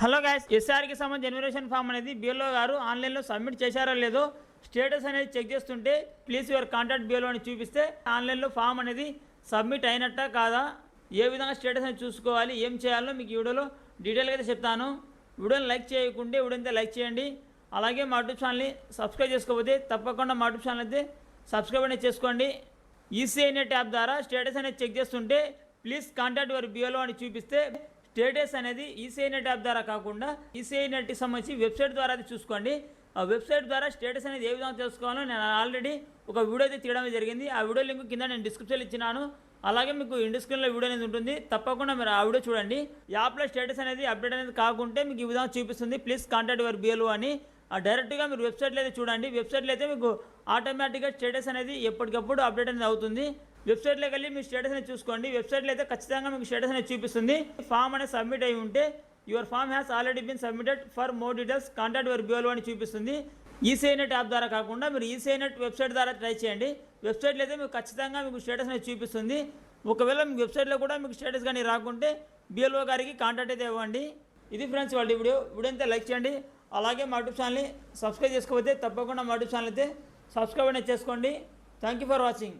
Hello guys, ఎస్ఆర్కి సంబంధించిన generation form అనేది BLO గారు ఆన్లైన్లో సబ్మిట్ చేశారో లేదో స్టేటస్ అనేది చెక్ చేస్తుంటే ప్లీజ్ యువర్ కాంటాక్ట్ బిఎల్ఓ అని చూపిస్తే ఆన్లైన్లో ఫామ్ అనేది సబ్మిట్ అయినట్ట కాదా, ఏ విధంగా స్టేటస్ అనేది చూసుకోవాలి, ఏం చేయాలో మీకు ఈ వీడియోలో డీటెయిల్గా అయితే చెప్తాను. వీడియోని లైక్ చేయకుంటే వీడియోని లైక్ చేయండి. అలాగే మా యూట్యూబ్ ఛానల్ని సబ్స్క్రైబ్ చేసుకోకపోతే తప్పకుండా మా యూట్యూబ్ ఛానల్ అయితే సబ్స్క్రైబ్ అనేది చేసుకోండి. ఈసీఐ నెట్ యాప్ ద్వారా స్టేటస్ అనేది చెక్ చేస్తుంటే ప్లీజ్ కాంటాక్ట్ యువర్ బిఎల్ఓ అని చూపిస్తే స్టేటస్ అనేది ఈసీఐ నెట్ యాప్ ద్వారా కాకుండా ఈసీఐ నెట్కి సంబంధించి వెబ్సైట్ ద్వారా అది చూసుకోండి. ఆ వెబ్సైట్ ద్వారా స్టేటస్ అనేది ఏ విధంగా తెలుసుకోవాలో నేను ఆల్రెడీ ఒక వీడియో అయితే తీయడం జరిగింది. ఆ వీడియో లింక్ కింద నేను డిస్క్రిప్షన్లో ఇచ్చినాను. అలాగే మీకు ఎండ్ స్క్రీన్లో వీడియో అనేది ఉంటుంది, తప్పకుండా మీరు ఆ వీడియో చూడండి. యాప్లో స్టేటస్ అనేది అప్డేట్ అనేది కాకుంటే మీకు ఈ విధంగా చూపిస్తుంది ప్లీజ్ కాంటాక్ట్ యువర్ బిఎల్ఓ అని. డైరెక్ట్గా మీరు వెబ్సైట్లో అయితే చూడండి. వెబ్సైట్లో అయితే మీకు ఆటోమేటిక్గా స్టేటస్ అనేది ఎప్పటికప్పుడు అప్డేట్ అనేది అవుతుంది. వెబ్సైట్లోకి వెళ్ళి మీ స్టేటస్ అనేది చూసుకోండి. వెబ్సైట్లో అయితే ఖచ్చితంగా మీకు స్టేటస్ అనేది చూపిస్తుంది. ఫామ్ అనేది సబ్మిట్ అయి ఉంటే your form has already been submitted for more details contact your BLO అని చూపిస్తుంది. ఈసీఐ నెట్ యాప్ ద్వారా కాకుండా మీరు ఈసీఐ నెట్ వెబ్సైట్ ద్వారా ట్రై చేయండి. వెబ్సైట్లో అయితే మీకు ఖచ్చితంగా మీకు స్టేటస్ అనేది చూపిస్తుంది. ఒకవేళ మీ వెబ్సైట్లో కూడా మీకు స్టేటస్ కానీ రాకుంటే బిఎల్ఓ గారికి కాంటాక్ట్ అయితే ఇవ్వండి. ఇది ఫ్రెండ్స్ వాళ్ళ వీడియో అయితే లైక్ చేయండి. అలాగే మా యూట్యూబ్ ఛానల్ని సబ్స్క్రైబ్ చేసుకోకపోతే తప్పకుండా మా యూట్యూబ్ ఛానల్ అయితే సబ్స్క్రైబ్ అనేది చేసుకోండి. Thank you for watching.